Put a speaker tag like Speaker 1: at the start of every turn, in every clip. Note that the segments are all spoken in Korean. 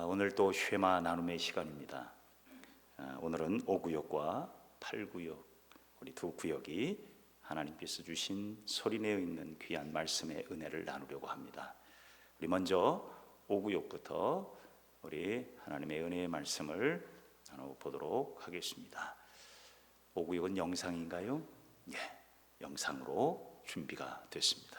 Speaker 1: 오늘 또 쉐마 나눔의 시간입니다. 오늘은 5구역과 8구역, 우리 두 구역이 하나님께서 주신 소리내어 있는 귀한 말씀의 은혜를 나누려고 합니다. 우리 먼저 5구역부터 우리 하나님의 은혜의 말씀을 나눠보도록 하겠습니다. 5구역은 영상인가요? 예, 영상으로 준비가 됐습니다.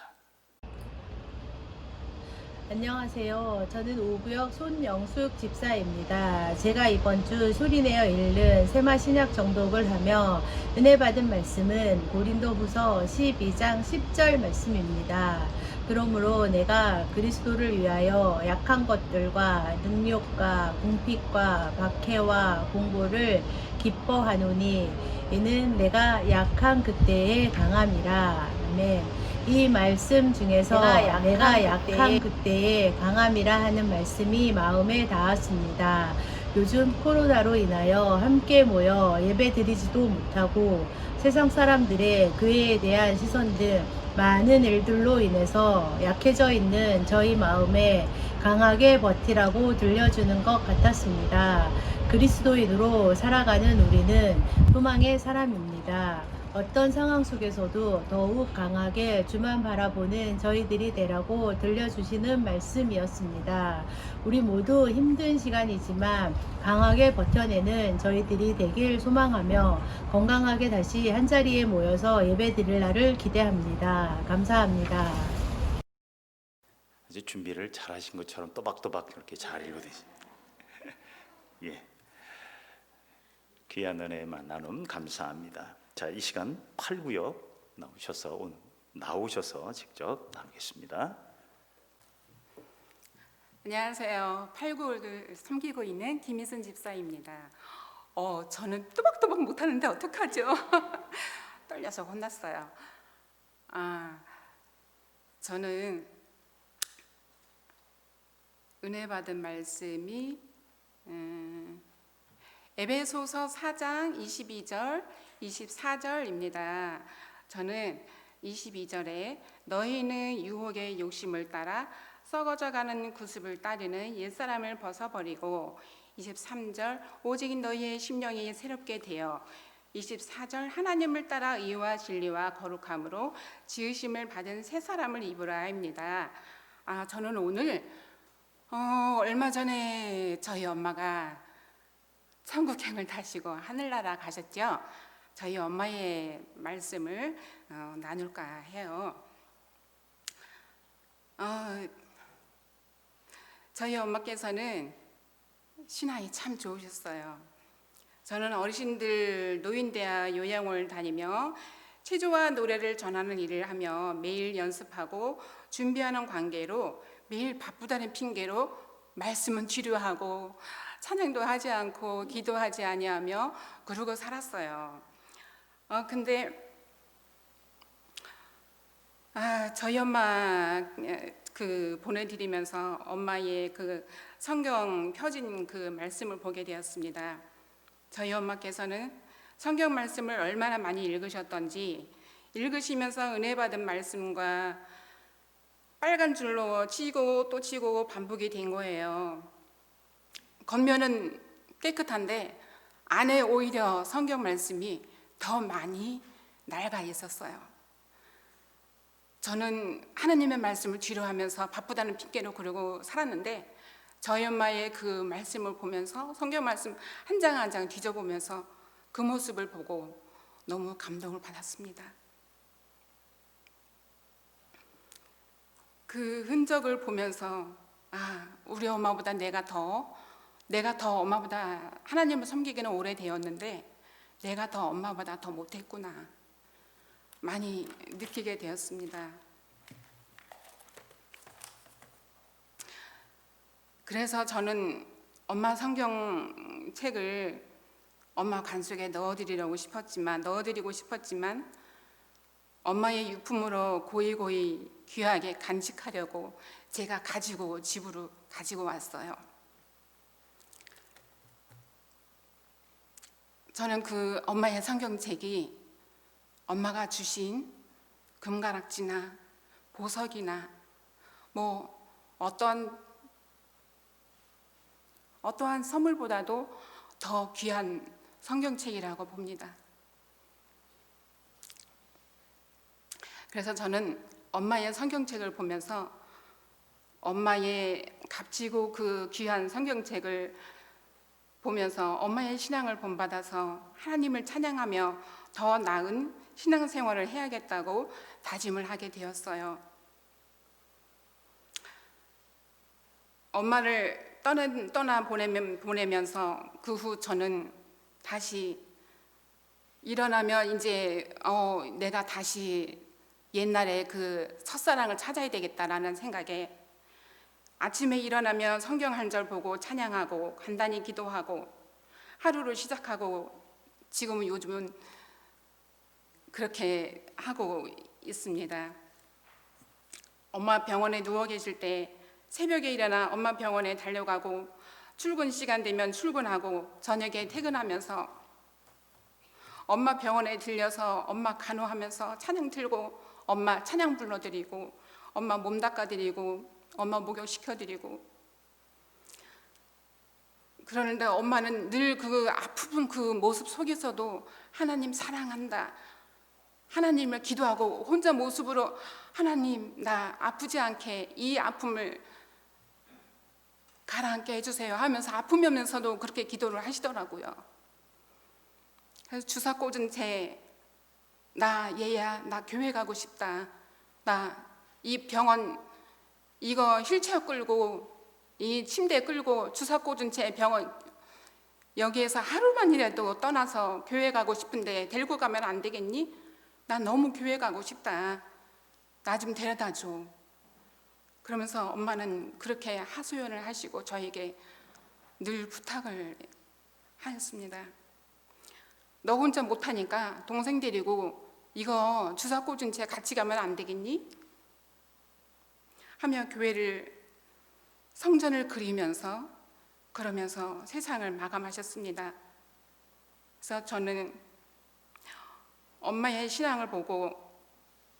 Speaker 2: 안녕하세요. 저는 5구역 손영숙 집사입니다. 제가 이번 주 소리내어 읽는 세마 신약 정독을 하며 은혜 받은 말씀은 고린도후서 12장 10절 말씀입니다. 그러므로 내가 그리스도를 위하여 약한 것들과 능욕과 궁핍과 박해와 공고를 기뻐하노니 이는 내가 약한 그때에 강함이라. 아멘. 이 말씀 중에서 내가 약한 그때의 강함이라 하는 말씀이 마음에 닿았습니다. 요즘 코로나로 인하여 함께 모여 예배 드리지도 못하고 세상 사람들의 교회에 대한 시선 등 많은 일들로 인해서 약해져 있는 저희 마음에 강하게 버티라고 들려주는 것 같았습니다. 그리스도인으로 살아가는 우리는 소망의 사람입니다. 어떤 상황 속에서도 더욱 강하게 주만 바라보는 저희들이 되라고 들려주시는 말씀이었습니다. 우리 모두 힘든 시간이지만 강하게 버텨내는 저희들이 되길 소망하며 건강하게 다시 한자리에 모여서 예배 드릴 날을 기대합니다. 감사합니다.
Speaker 1: 이제 준비를 잘 하신 것처럼 또박또박 이렇게 잘 읽어드시. 예, 귀한 은혜만 나눔 감사합니다. 자, 이 시간 8구역 나오셔서 직접 나누겠습니다.
Speaker 3: 안녕하세요. 8구역을 섬기고 있는 김희순 집사입니다. 저는 또박또박 못하는데 어떡하죠? 떨려서 혼났어요. 저는 은혜 받은 말씀이 에베소서 4장 22절 24절입니다. 저는 22절에 너희는 유혹의 욕심을 따라 썩어져가는 구습을 따르는 옛사람을 벗어버리고 23절 오직 너희의 심령이 새롭게 되어 24절 하나님을 따라 의와 진리와 거룩함으로 지으심을 받은 새 사람을 입으라입니다. 저는 오늘 얼마 전에 저희 엄마가 천국행을 타시고 하늘나라 가셨죠. 저희 엄마의 말씀을 나눌까 해요. 저희 엄마께서는 신앙이 참 좋으셨어요. 저는 어르신들 노인대학 요양원을 다니며 체조와 노래를 전하는 일을 하며 매일 연습하고 준비하는 관계로 매일 바쁘다는 핑계로 말씀은 뒤로하고 찬양도 하지 않고 기도하지 아니하며 그러고 살았어요. 근데 저희 엄마 보내드리면서 엄마의 그 성경 펴진 그 말씀을 보게 되었습니다. 저희 엄마께서는 성경 말씀을 얼마나 많이 읽으셨던지 읽으시면서 은혜 받은 말씀과 빨간 줄로 치고 또 치고 반복이 된 거예요. 겉면은 깨끗한데 안에 오히려 성경 말씀이 더 많이 낡아 있었어요. 저는 하나님의 말씀을 뒤로하면서 바쁘다는 핑계로 그러고 살았는데 저희 엄마의 그 말씀을 보면서 성경 말씀 한 장 한 장 뒤져보면서 그 모습을 보고 너무 감동을 받았습니다. 그 흔적을 보면서 우리 엄마보다 내가 더 엄마보다 하나님을 섬기기는 오래되었는데 내가 더 엄마보다 더 못했구나 많이 느끼게 되었습니다. 그래서 저는 엄마 성경책을 엄마 관속에 넣어드리고 싶었지만 엄마의 유품으로 고이고이 귀하게 간직하려고 제가 집으로 가지고 왔어요. 저는 그 엄마의 성경책이 엄마가 주신 금가락지나 보석이나 어떤 어떠한 선물보다도 더 귀한 성경책이라고 봅니다. 그래서 저는 엄마의 성경책을 보면서 엄마의 값지고 그 귀한 성경책을 보면서 엄마의 신앙을 본받아서 하나님을 찬양하며 더 나은 신앙생활을 해야겠다고 다짐을 하게 되었어요. 엄마를 떠나 보내면서 그 후 저는 다시 일어나면 이제 내가 다시 옛날에 그 첫사랑을 찾아야 되겠다라는 생각에 아침에 일어나면 성경 한 절 보고 찬양하고 간단히 기도하고 하루를 시작하고 지금은 요즘은 그렇게 하고 있습니다. 엄마 병원에 누워 계실 때 새벽에 일어나 엄마 병원에 달려가고 출근 시간 되면 출근하고 저녁에 퇴근하면서 엄마 병원에 들려서 엄마 간호하면서 찬양 틀고 엄마 찬양 불러드리고 엄마 몸 닦아드리고 엄마 목욕 시켜드리고 그러는데 엄마는 늘 그 아픈 그 모습 속에서도 하나님 사랑한다, 하나님을 기도하고 혼자 모습으로 하나님 나 아프지 않게 이 아픔을 가라앉게 해주세요 하면서 아프면서도 그렇게 기도를 하시더라고요. 그래서 주사 꽂은 채 나 얘야 나 교회 가고 싶다, 나 이 병원 이거 휠체어 끌고 이 침대 끌고 주사 꽂은 채 병원 여기에서 하루만이라도 떠나서 교회 가고 싶은데 데리고 가면 안 되겠니? 나 너무 교회 가고 싶다, 나 좀 데려다 줘. 그러면서 엄마는 그렇게 하소연을 하시고 저에게 늘 부탁을 하였습니다. 너 혼자 못하니까 동생 데리고 이거 주사 꽂은 채 같이 가면 안 되겠니? 하며 교회를 성전을 그리면서 그러면서 세상을 마감하셨습니다. 그래서 저는 엄마의 신앙을 보고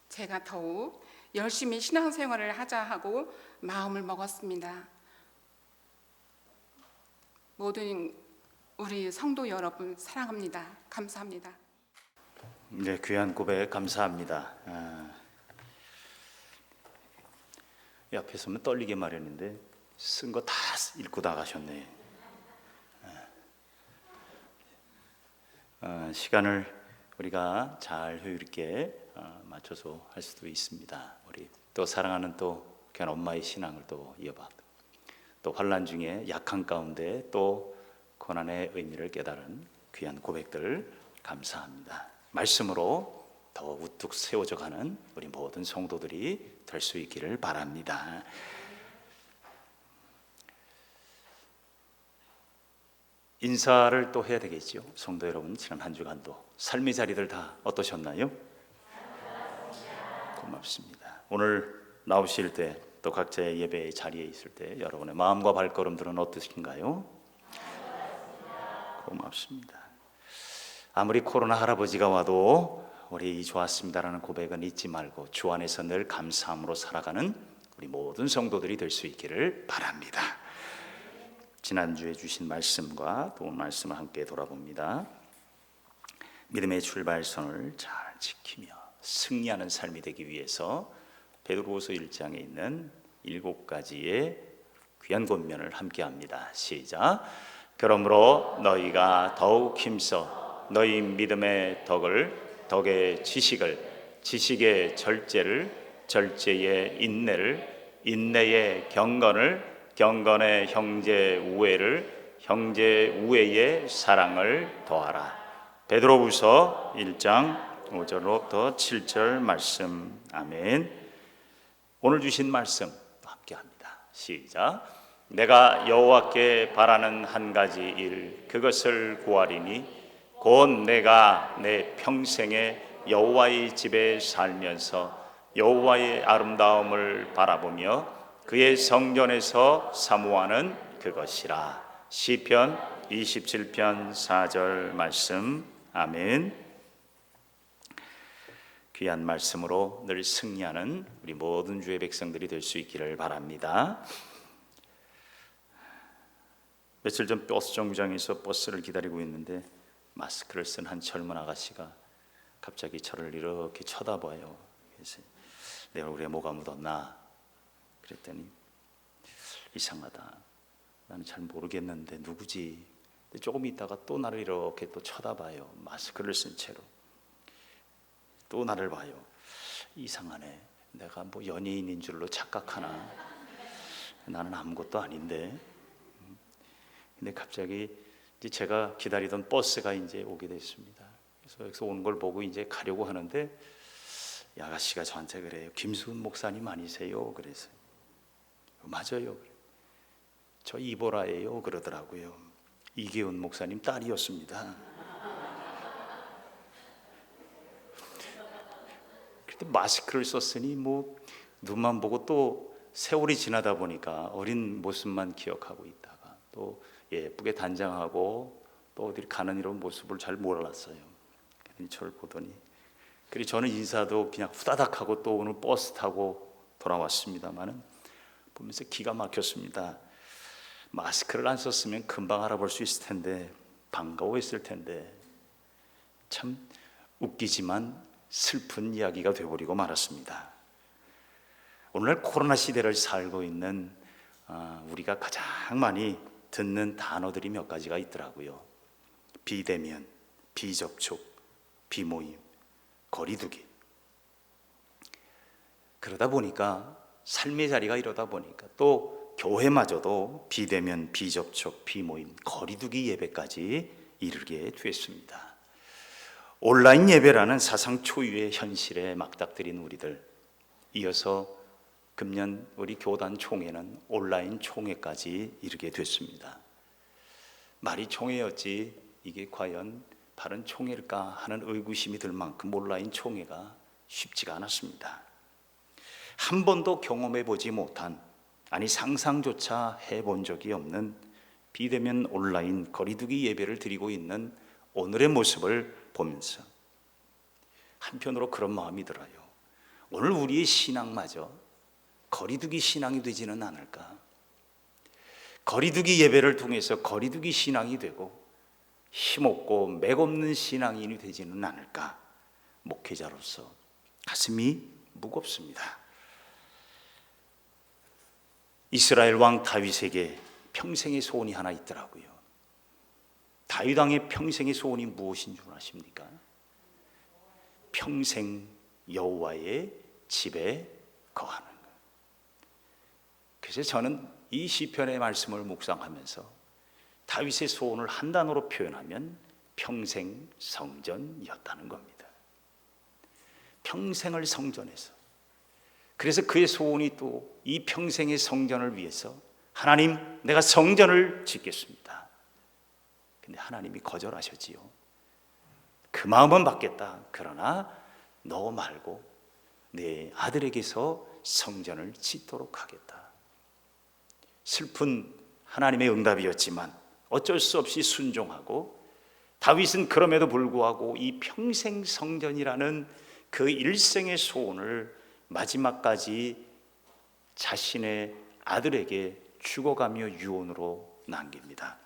Speaker 3: 제가 더욱 열심히 신앙생활을 하자 하고 마음을 먹었습니다. 모든 우리 성도 여러분 사랑합니다. 감사합니다.
Speaker 1: 네, 귀한 고백 감사합니다. 옆에 서면 떨리게 마련인데 쓴 거 다 읽고 나가셨네. 시간을 우리가 잘 효율 있게 맞춰서 할 수도 있습니다. 우리 또 사랑하는 또 귀한 엄마의 신앙을 또 이어봐. 또 환난 중에 약한 가운데 또 고난의 의미를 깨달은 귀한 고백들 감사합니다. 말씀으로 더 우뚝 세워져 가는 우리 모든 성도들이 될 수 있기를 바랍니다. 인사를 또 해야 되겠죠. 성도 여러분, 지난 한 주간도 삶의 자리들 다 어떠셨나요? 고맙습니다. 오늘 나오실 때 또 각자의 예배의 자리에 있을 때 여러분의 마음과 발걸음들은 어떠신가요? 고맙습니다. 아무리 코로나 할아버지가 와도 우리 좋았습니다라는 고백은 잊지 말고 주 안에서 늘 감사함으로 살아가는 우리 모든 성도들이 될 수 있기를 바랍니다. 지난주에 주신 말씀과 또 오늘 말씀을 함께 돌아봅니다. 믿음의 출발선을 잘 지키며 승리하는 삶이 되기 위해서 베드로후서 1장에 있는 7가지의 귀한 권면을 함께합니다. 시작. 그러므로 너희가 더욱 힘써 너희 믿음의 덕의 지식을, 지식의 절제를, 절제의 인내를, 인내의 경건을, 경건의 형제 우애를, 형제 우애의 사랑을 더하라. 베드로후서 1장 5절로부터 7절 말씀. 아멘. 오늘 주신 말씀 함께합니다. 시작. 내가 여호와께 바라는 한 가지 일 그것을 구하리니 곧 내가 내 평생에 여호와의 집에 살면서 여호와의 아름다움을 바라보며 그의 성전에서 사모하는 그것이라. 시편 27편 4절 말씀. 아멘. 귀한 말씀으로 늘 승리하는 우리 모든 주의 백성들이 될 수 있기를 바랍니다. 며칠 전 버스 정류장에서 버스를 기다리고 있는데 마스크를 쓴 한 젊은 아가씨가 갑자기 저를 이렇게 쳐다봐요. 그래서 내 얼굴에 뭐가 묻었나? 그랬더니 이상하다. 나는 잘 모르겠는데 누구지? 근데 조금 있다가 또 나를 이렇게 또 쳐다봐요. 마스크를 쓴 채로 또 나를 봐요. 이상하네. 내가 뭐 연예인인 줄로 착각하나? 나는 아무것도 아닌데. 근데 갑자기 이제 제가 기다리던 버스가 이제 오게 됐습니다. 그래서 여기서 오는 걸 보고 이제 가려고 하는데 이 아가씨가 저한테 그래요. 김수훈 목사님 아니세요? 그래서 맞아요. 저 이보라예요. 그러더라고요. 이계훈 목사님 딸이었습니다. 그때 마스크를 썼으니 뭐 눈만 보고 또 세월이 지나다 보니까 어린 모습만 기억하고 있다가 또 예쁘게 단장하고 또 어디 가는 이런 모습을 잘 몰랐어요. 그러니 저를 보더니 그리고 저는 인사도 그냥 후다닥 하고 또 오늘 버스 타고 돌아왔습니다마는 보면서 기가 막혔습니다. 마스크를 안 썼으면 금방 알아볼 수 있을 텐데 반가워했을 텐데 참 웃기지만 슬픈 이야기가 되어버리고 말았습니다. 오늘날 코로나 시대를 살고 있는 우리가 가장 많이 듣는 단어들이 몇 가지가 있더라고요. 비대면, 비접촉, 비모임, 거리두기. 그러다 보니까 삶의 자리가 이러다 보니까 또 교회마저도 비대면, 비접촉, 비모임, 거리두기 예배까지 이르게 됐습니다. 온라인 예배라는 사상 초유의 현실에 막닥들인 우리들, 이어서 금년 우리 교단 총회는 온라인 총회까지 이르게 됐습니다. 말이 총회였지 이게 과연 바른 총회일까 하는 의구심이 들 만큼 온라인 총회가 쉽지가 않았습니다. 한 번도 경험해 보지 못한, 아니 상상조차 해본 적이 없는 비대면 온라인 거리두기 예배를 드리고 있는 오늘의 모습을 보면서 한편으로 그런 마음이 들어요. 오늘 우리의 신앙마저 거리두기 신앙이 되지는 않을까? 거리두기 예배를 통해서 거리두기 신앙이 되고 힘없고 맥없는 신앙인이 되지는 않을까? 목회자로서 가슴이 무겁습니다. 이스라엘 왕 다윗에게 평생의 소원이 하나 있더라고요. 다윗 왕의 평생의 소원이 무엇인 줄 아십니까? 평생 여호와의 집에 거하는 것. 그래서 저는 이 시편의 말씀을 묵상하면서 다윗의 소원을 한 단어로 표현하면 평생 성전이었다는 겁니다. 평생을 성전에서. 그래서 그의 소원이 또 이 평생의 성전을 위해서 하나님, 내가 성전을 짓겠습니다. 근데 하나님이 거절하셨지요. 그 마음은 받겠다. 그러나 너 말고 내 아들에게서 성전을 짓도록 하겠다. 슬픈 하나님의 응답이었지만 어쩔 수 없이 순종하고, 다윗은 그럼에도 불구하고 이 평생 성전이라는 그 일생의 소원을 마지막까지 자신의 아들에게 죽어가며 유언으로 남깁니다.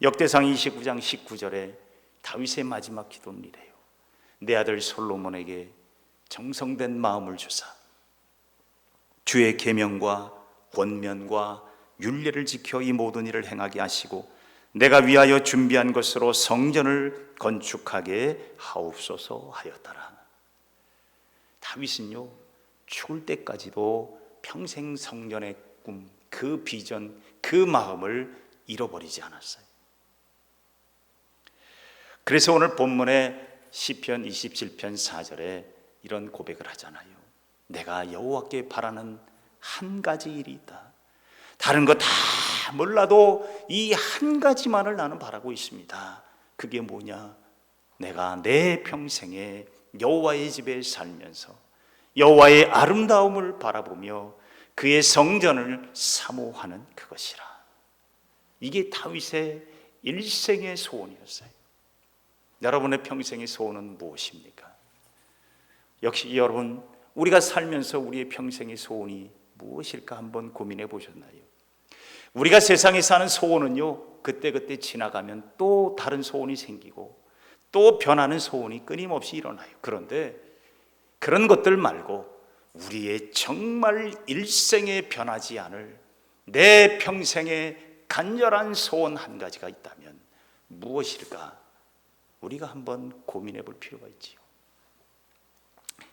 Speaker 1: 역대상 29장 19절에 다윗의 마지막 기도는 이래요. 내 아들 솔로몬에게 정성된 마음을 주사 주의 계명과 권면과 율례를 지켜 이 모든 일을 행하게 하시고 내가 위하여 준비한 것으로 성전을 건축하게 하옵소서 하였더라. 다윗은요, 죽을 때까지도 평생 성전의 꿈, 그 비전, 그 마음을 잃어버리지 않았어요. 그래서 오늘 본문의 시편 27편 4절에 이런 고백을 하잖아요. 내가 여호와께 바라는 한 가지 일이 있다. 다른 거 다 몰라도 이 한 가지만을 나는 바라고 있습니다. 그게 뭐냐? 내가 내 평생에 여호와의 집에 살면서 여호와의 아름다움을 바라보며 그의 성전을 사모하는 그것이라. 이게 다윗의 일생의 소원이었어요. 여러분의 평생의 소원은 무엇입니까? 역시 여러분, 우리가 살면서 우리의 평생의 소원이 무엇일까 한번 고민해 보셨나요? 우리가 세상에 사는 소원은요, 그때그때 지나가면 또 다른 소원이 생기고 또 변하는 소원이 끊임없이 일어나요. 그런데 그런 것들 말고 우리의 정말 일생에 변하지 않을 내 평생의 간절한 소원 한 가지가 있다면 무엇일까? 우리가 한번 고민해 볼 필요가 있지요.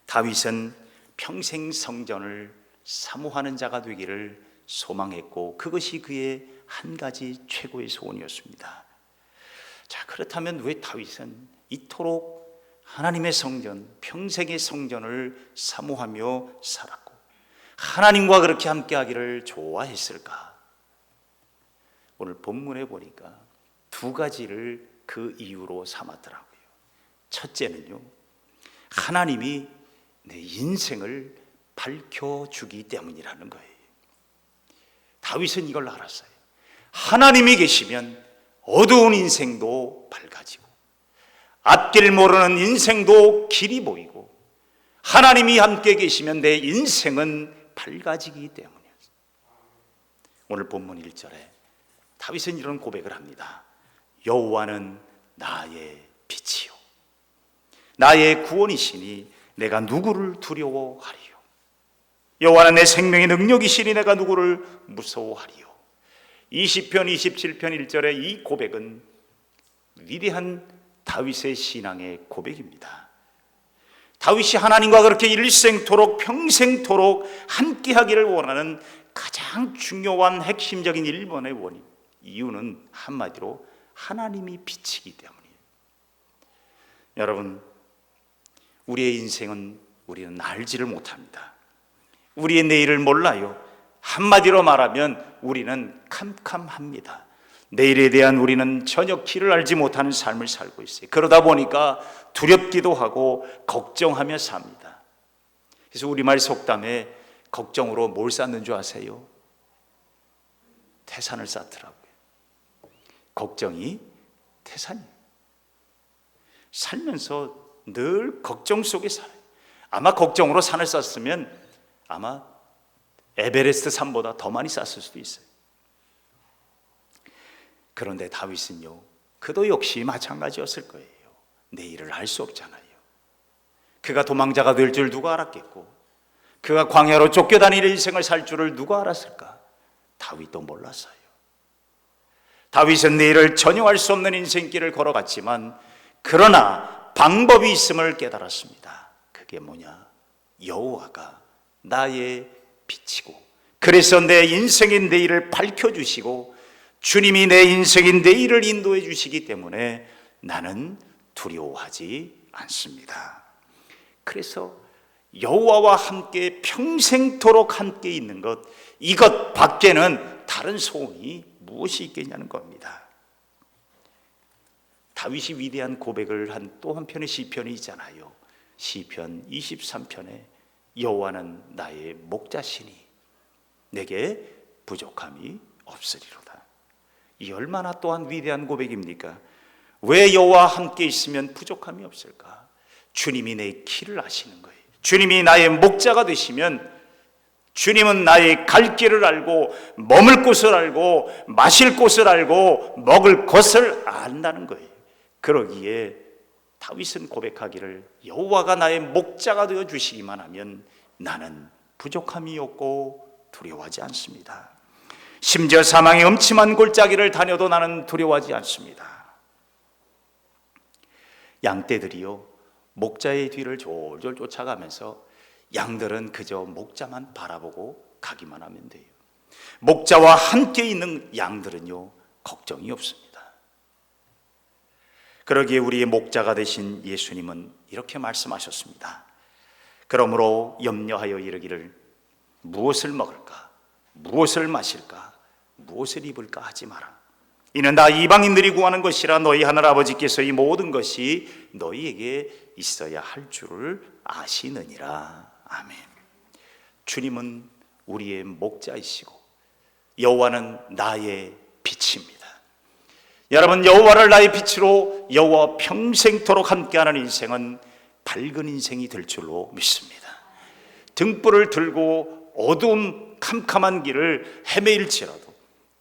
Speaker 1: 다윗은 평생 성전을 사모하는 자가 되기를 소망했고 그것이 그의 한 가지 최고의 소원이었습니다. 자, 그렇다면 왜 다윗은 이토록 하나님의 성전, 평생의 성전을 사모하며 살았고 하나님과 그렇게 함께하기를 좋아했을까? 오늘 본문에 보니까 두 가지를 그 이유로 삼았더라고요. 첫째는요, 하나님이 내 인생을 밝혀주기 때문이라는 거예요. 다윗은 이걸 알았어요. 하나님이 계시면 어두운 인생도 밝아지고 앞길 모르는 인생도 길이 보이고 하나님이 함께 계시면 내 인생은 밝아지기 때문이었어요. 오늘 본문 1절에 다윗은 이런 고백을 합니다. 여호와는 나의 빛이요 나의 구원이시니 내가 누구를 두려워하리요. 여호와는 내 생명의 능력이시니 내가 누구를 무서워하리요. 20편 27편 1절의 이 고백은 위대한 다윗의 신앙의 고백입니다. 다윗이 하나님과 그렇게 일생토록 평생토록 함께하기를 원하는 가장 중요한 핵심적인 1번의 원인, 이유는 한마디로 하나님이 빛이기 때문이에요. 여러분, 우리의 인생은 우리는 알지를 못합니다. 우리의 내일을 몰라요. 한마디로 말하면 우리는 캄캄합니다. 내일에 대한 우리는 전혀 길을 알지 못하는 삶을 살고 있어요. 그러다 보니까 두렵기도 하고 걱정하며 삽니다. 그래서 우리말 속담에 걱정으로 뭘 쌓는 줄 아세요? 태산을 쌓더라고요. 걱정이 태산이에요. 살면서 늘 걱정 속에 살아요. 아마 걱정으로 산을 쌓았으면 아마 에베레스트 산보다 더 많이 쌓았을 수도 있어요. 그런데 다윗은요, 그도 역시 마찬가지였을 거예요. 내일을 알 수 없잖아요. 그가 도망자가 될 줄 누가 알았겠고 그가 광야로 쫓겨다니는 인생을 살 줄을 누가 알았을까? 다윗도 몰랐어요. 다윗은 내일을 전혀 알 수 없는 인생길을 걸어갔지만 그러나 방법이 있음을 깨달았습니다. 그게 뭐냐? 여호와가 나의 빛이고 그래서 내 인생의 내일을 밝혀주시고 주님이 내 인생의 내일을 인도해 주시기 때문에 나는 두려워하지 않습니다. 그래서 여호와와 함께 평생토록 함께 있는 것, 이것 밖에는 다른 소원이 무엇이 있겠냐는 겁니다. 다윗이 위대한 고백을 한 또 한편의 시편이 있잖아요. 시편 23편에 여호와는 나의 목자시니 내게 부족함이 없으리로다. 이 얼마나 또한 위대한 고백입니까? 왜 여호와와 함께 있으면 부족함이 없을까? 주님이 내 길을 아시는 거예요. 주님이 나의 목자가 되시면 주님은 나의 갈 길을 알고 머물 곳을 알고 마실 곳을 알고 먹을 것을 안다는 거예요. 그러기에 다윗은 고백하기를 여호와가 나의 목자가 되어 주시기만 하면 나는 부족함이 없고 두려워하지 않습니다. 심지어 사망의 음침한 골짜기를 다녀도 나는 두려워하지 않습니다. 양떼들이요, 목자의 뒤를 졸졸 쫓아가면서 양들은 그저 목자만 바라보고 가기만 하면 돼요. 목자와 함께 있는 양들은요, 걱정이 없습니다. 그러기에 우리의 목자가 되신 예수님은 이렇게 말씀하셨습니다. 그러므로 염려하여 이르기를 무엇을 먹을까, 무엇을 마실까, 무엇을 입을까 하지 마라. 이는 다 이방인들이 구하는 것이라 너희 하늘 아버지께서 이 모든 것이 너희에게 있어야 할 줄을 아시느니라. 아멘. 주님은 우리의 목자이시고 여호와는 나의 빛입니다. 여러분, 여호와를 나의 빛으로 여호와 평생토록 함께하는 인생은 밝은 인생이 될 줄로 믿습니다. 등불을 들고 어두운 캄캄한 길을 헤매일지라도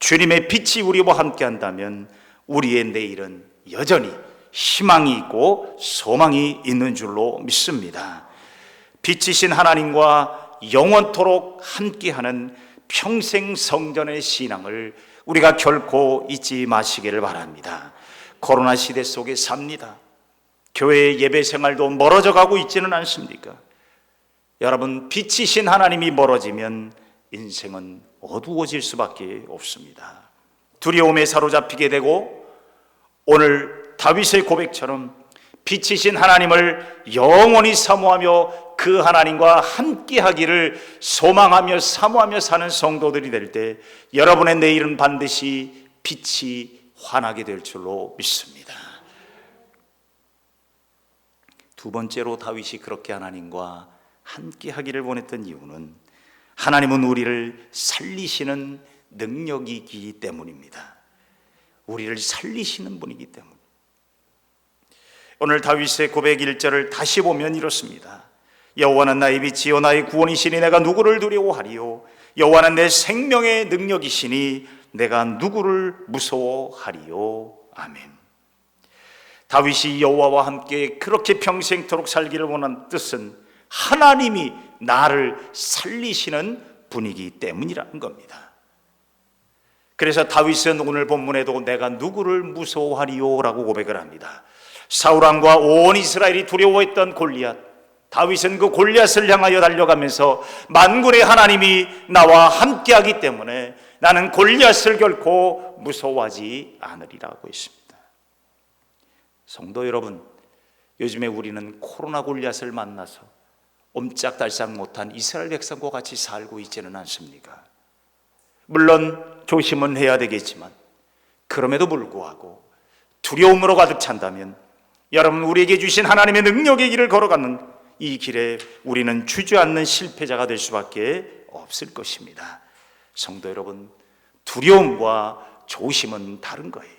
Speaker 1: 주님의 빛이 우리와 함께한다면 우리의 내일은 여전히 희망이 있고 소망이 있는 줄로 믿습니다. 빛이신 하나님과 영원토록 함께하는 평생 성전의 신앙을 우리가 결코 잊지 마시기를 바랍니다. 코로나 시대 속에 삽니다. 교회의 예배 생활도 멀어져 가고 있지는 않습니까? 여러분, 빛이신 하나님이 멀어지면 인생은 어두워질 수밖에 없습니다. 두려움에 사로잡히게 되고 오늘 다윗의 고백처럼 빛이신 하나님을 영원히 사모하며 그 하나님과 함께하기를 소망하며 사모하며 사는 성도들이 될 때 여러분의 내일은 반드시 빛이 환하게 될 줄로 믿습니다. 두 번째로 다윗이 그렇게 하나님과 함께하기를 원했던 이유는 하나님은 우리를 살리시는 능력이기 때문입니다. 우리를 살리시는 분이기 때문입니다. 오늘 다윗의 고백 1절을 다시 보면 이렇습니다. 여호와는 나의 빛이요 나의 구원이시니 내가 누구를 두려워하리요. 여호와는 내 생명의 능력이시니 내가 누구를 무서워하리요. 아멘. 다윗이 여호와와 함께 그렇게 평생토록 살기를 원한 뜻은 하나님이 나를 살리시는 분이기 때문이라는 겁니다. 그래서 다윗은 오늘 본문에도 내가 누구를 무서워하리요 라고 고백을 합니다. 사울왕과 온 이스라엘이 두려워했던 골리앗, 다윗은 그 골리앗을 향하여 달려가면서 만군의 하나님이 나와 함께하기 때문에 나는 골리앗을 결코 무서워하지 않으리라고 했습니다. 성도 여러분, 요즘에 우리는 코로나 골리앗을 만나서 옴짝달싹 못한 이스라엘 백성과 같이 살고 있지는 않습니까? 물론 조심은 해야 되겠지만 그럼에도 불구하고 두려움으로 가득 찬다면 여러분, 우리에게 주신 하나님의 능력의 길을 걸어가는 이 길에 우리는 주저앉는 실패자가 될 수밖에 없을 것입니다. 성도 여러분, 두려움과 조심은 다른 거예요.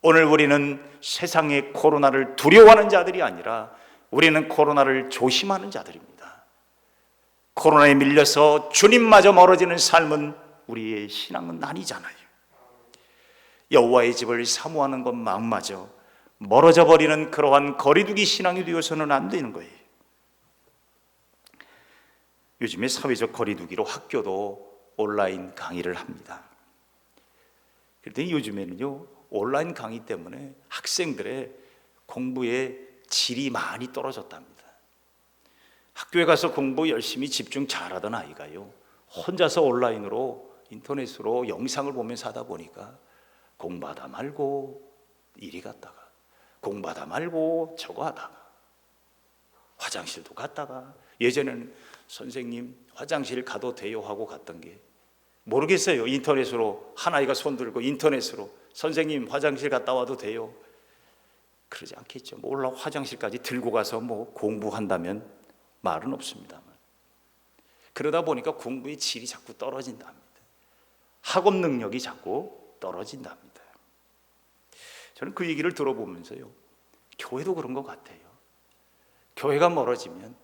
Speaker 1: 오늘 우리는 세상의 코로나를 두려워하는 자들이 아니라 우리는 코로나를 조심하는 자들입니다. 코로나에 밀려서 주님마저 멀어지는 삶은 우리의 신앙은 아니잖아요. 여호와의 집을 사모하는 것 마음마저 멀어져 버리는 그러한 거리두기 신앙이 되어서는 안 되는 거예요. 요즘에 사회적 거리두기로 학교도 온라인 강의를 합니다. 그런데 요즘에는요, 온라인 강의 때문에 학생들의 공부의 질이 많이 떨어졌답니다. 학교에 가서 공부 열심히 집중 잘하던 아이가요, 혼자서 온라인으로 인터넷으로 영상을 보면서 하다 보니까 공부하다 말고 이리 갔다가 공부하다 말고 저거 하다가 화장실도 갔다가, 예전에는 선생님 화장실 가도 돼요 하고 갔던 게 모르겠어요. 인터넷으로 한 아이가 손 들고 인터넷으로 선생님 화장실 갔다 와도 돼요? 그러지 않겠죠. 몰라 화장실까지 들고 가서 뭐 공부한다면 말은 없습니다만, 그러다 보니까 공부의 질이 자꾸 떨어진답니다. 학업 능력이 자꾸 떨어진답니다. 저는 그 얘기를 들어보면서요, 교회도 그런 것 같아요. 교회가 멀어지면,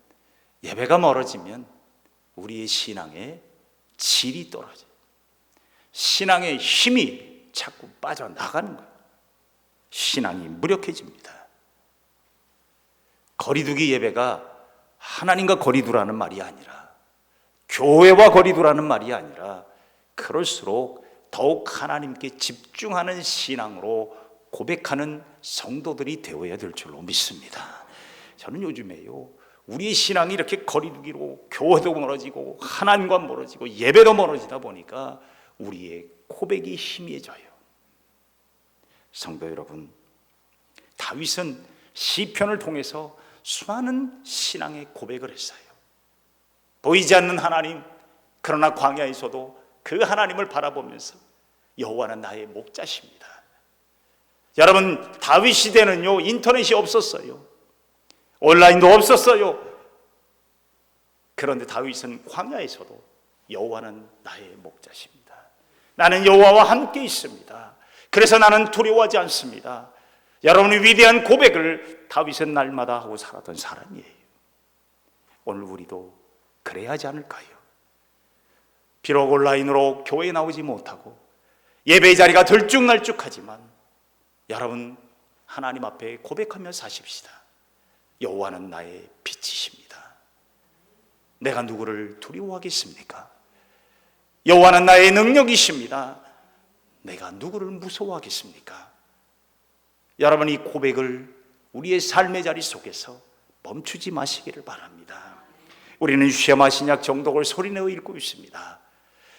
Speaker 1: 예배가 멀어지면 우리의 신앙의 질이 떨어져요. 신앙의 힘이 자꾸 빠져나가는 거예요. 신앙이 무력해집니다. 거리두기 예배가 하나님과 거리두라는 말이 아니라, 교회와 거리두라는 말이 아니라, 그럴수록 더욱 하나님께 집중하는 신앙으로 고백하는 성도들이 되어야 될 줄로 믿습니다. 저는 요즘에요, 우리의 신앙이 이렇게 거리두기로 교회도 멀어지고 하나님과 멀어지고 예배도 멀어지다 보니까 우리의 고백이 희미해져요. 성도 여러분, 다윗은 시편을 통해서 수많은 신앙의 고백을 했어요. 보이지 않는 하나님, 그러나 광야에서도 그 하나님을 바라보면서 여호와는 나의 목자십니다. 여러분, 다윗 시대는요, 인터넷이 없었어요. 온라인도 없었어요. 그런데 다윗은 광야에서도 여호와는 나의 목자십니다. 나는 여호와와 함께 있습니다. 그래서 나는 두려워하지 않습니다. 여러분의 위대한 고백을 다윗은 날마다 하고 살았던 사람이에요. 오늘 우리도 그래야 하지 않을까요? 비록 온라인으로 교회에 나오지 못하고 예배의 자리가 들쭉날쭉하지만 여러분 하나님 앞에 고백하며 사십시다. 여호와는 나의 빛이십니다. 내가 누구를 두려워하겠습니까? 여호와는 나의 능력이십니다. 내가 누구를 무서워하겠습니까? 여러분, 이 고백을 우리의 삶의 자리 속에서 멈추지 마시기를 바랍니다. 우리는 쉐마 신약 정독을 소리내어 읽고 있습니다.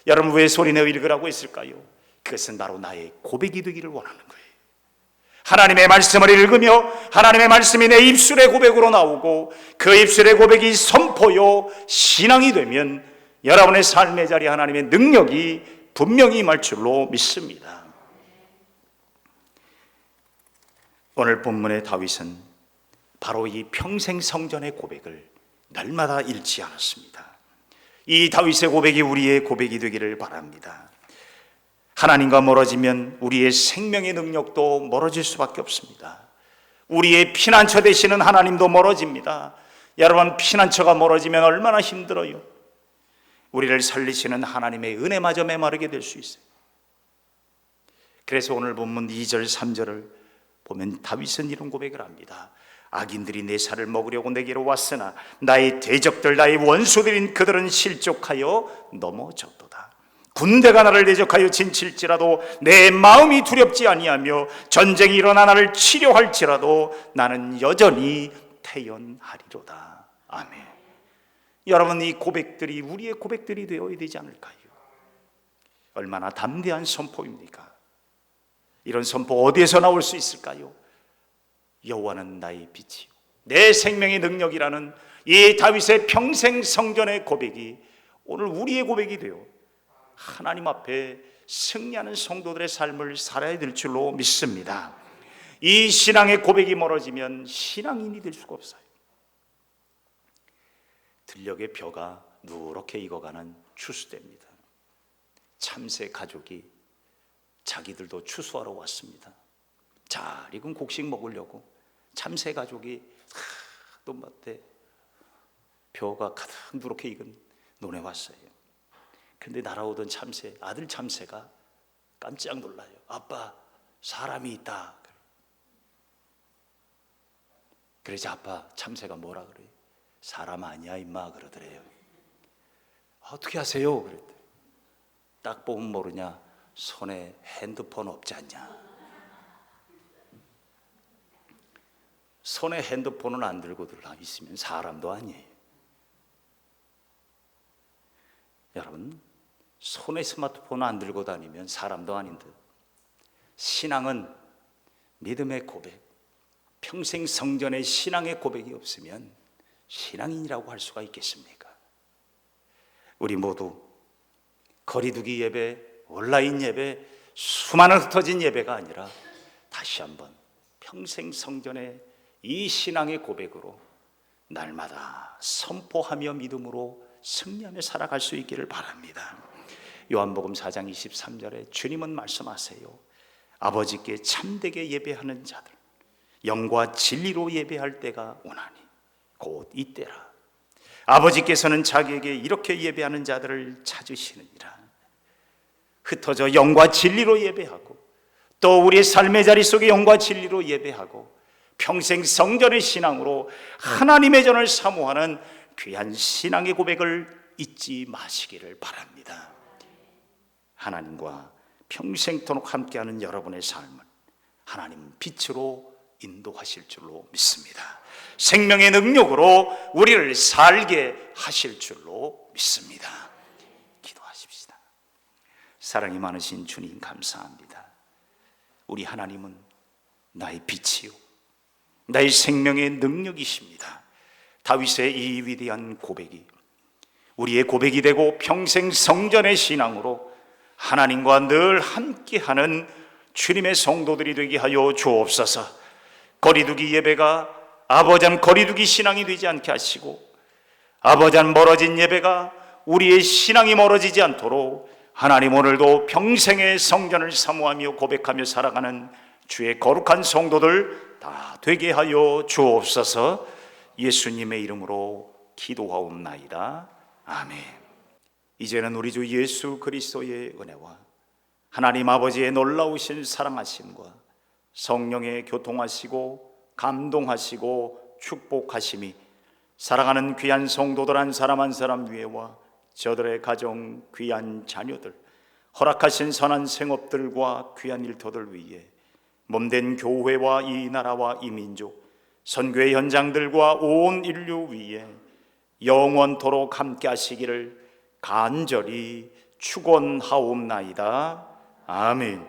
Speaker 1: 여러분, 왜 소리내어 읽으라고 했을까요? 그것은 바로 나의 고백이 되기를 원하는 거예요. 하나님의 말씀을 읽으며 하나님의 말씀이 내 입술의 고백으로 나오고 그 입술의 고백이 선포요 신앙이 되면 여러분의 삶의 자리에 하나님의 능력이 분명히 임할 줄로 믿습니다. 오늘 본문의 다윗은 바로 이 평생 성전의 고백을 날마다 잃지 않았습니다. 이 다윗의 고백이 우리의 고백이 되기를 바랍니다. 하나님과 멀어지면 우리의 생명의 능력도 멀어질 수밖에 없습니다. 우리의 피난처 되시는 하나님도 멀어집니다. 여러분, 피난처가 멀어지면 얼마나 힘들어요. 우리를 살리시는 하나님의 은혜마저 메마르게 될 수 있어요. 그래서 오늘 본문 2절 3절을 보면 다윗은 이런 고백을 합니다. 악인들이 내 살을 먹으려고 내게로 왔으나 나의 대적들 나의 원수들인 그들은 실족하여 넘어졌도다. 군대가 나를 대적하여 진칠지라도 내 마음이 두렵지 아니하며 전쟁이 일어나 나를 치료할지라도 나는 여전히 태연하리로다. 아멘. 여러분, 이 고백들이 우리의 고백들이 되어야 되지 않을까요? 얼마나 담대한 선포입니까? 이런 선포 어디에서 나올 수 있을까요? 여호와는 나의 빛이요 내 생명의 능력이라는 이 다윗의 평생 성전의 고백이 오늘 우리의 고백이 되어 하나님 앞에 승리하는 성도들의 삶을 살아야 될 줄로 믿습니다. 이 신앙의 고백이 멀어지면 신앙인이 될 수가 없어요. 들녘의 벼가 누렇게 익어가는 추수대입니다. 참새 가족이 자기들도 추수하러 왔습니다. 잘 익은 곡식 먹으려고 참새 가족이 논밭에 벼가 가득 누렇게 익은 논에 왔어요. 근데 날아오던 참새, 아들 참새가 깜짝 놀라요. 아빠, 사람이 있다. 그래서 아빠 참새가 뭐라 그래요? 사람 아니야 임마 그러더래요. 어떻게 하세요? 그랬더니 딱 보면 모르냐, 손에 핸드폰 없지 않냐. 손에 핸드폰은 안 들고 있으면 사람도 아니에요. 여러분, 손에 스마트폰 안 들고 다니면 사람도 아닌 듯 신앙은 믿음의 고백, 평생 성전의 신앙의 고백이 없으면 신앙인이라고 할 수가 있겠습니까? 우리 모두 거리두기 예배, 온라인 예배, 수많은 흩어진 예배가 아니라 다시 한번 평생 성전의 이 신앙의 고백으로 날마다 선포하며 믿음으로 승리하며 살아갈 수 있기를 바랍니다. 요한복음 4장 23절에 주님은 말씀하세요. 아버지께 참되게 예배하는 자들, 영과 진리로 예배할 때가 오나니 곧 이때라. 아버지께서는 자기에게 이렇게 예배하는 자들을 찾으시느니라. 흩어져 영과 진리로 예배하고 또 우리의 삶의 자리 속에 영과 진리로 예배하고 평생 성전의 신앙으로 하나님의 전을 사모하는 귀한 신앙의 고백을 잊지 마시기를 바랍니다. 하나님과 평생토록 함께하는 여러분의 삶을 하나님 빛으로 인도하실 줄로 믿습니다. 생명의 능력으로 우리를 살게 하실 줄로 믿습니다. 기도하십시다. 사랑이 많으신 주님 감사합니다. 우리 하나님은 나의 빛이요 나의 생명의 능력이십니다. 다윗의 이 위대한 고백이 우리의 고백이 되고 평생 성전의 신앙으로 하나님과 늘 함께하는 주님의 성도들이 되게 하여 주옵소서. 거리두기 예배가 아버지한 거리두기 신앙이 되지 않게 하시고 아버지한 멀어진 예배가 우리의 신앙이 멀어지지 않도록 하나님 오늘도 평생의 성전을 사모하며 고백하며 살아가는 주의 거룩한 성도들 다 되게 하여 주옵소서. 예수님의 이름으로 기도하옵나이다. 아멘. 이제는 우리 주 예수 그리스도의 은혜와 하나님 아버지의 놀라우신 사랑하심과 성령의 교통하시고 감동하시고 축복하심이 사랑하는 귀한 성도들 한 사람 위에와 저들의 가정, 귀한 자녀들, 허락하신 선한 생업들과 귀한 일터들 위에 몸된 교회와 이 나라와 이 민족, 선교의 현장들과 온 인류 위에 영원토록 함께 하시기를 간절히 축원하옵나이다. 아멘.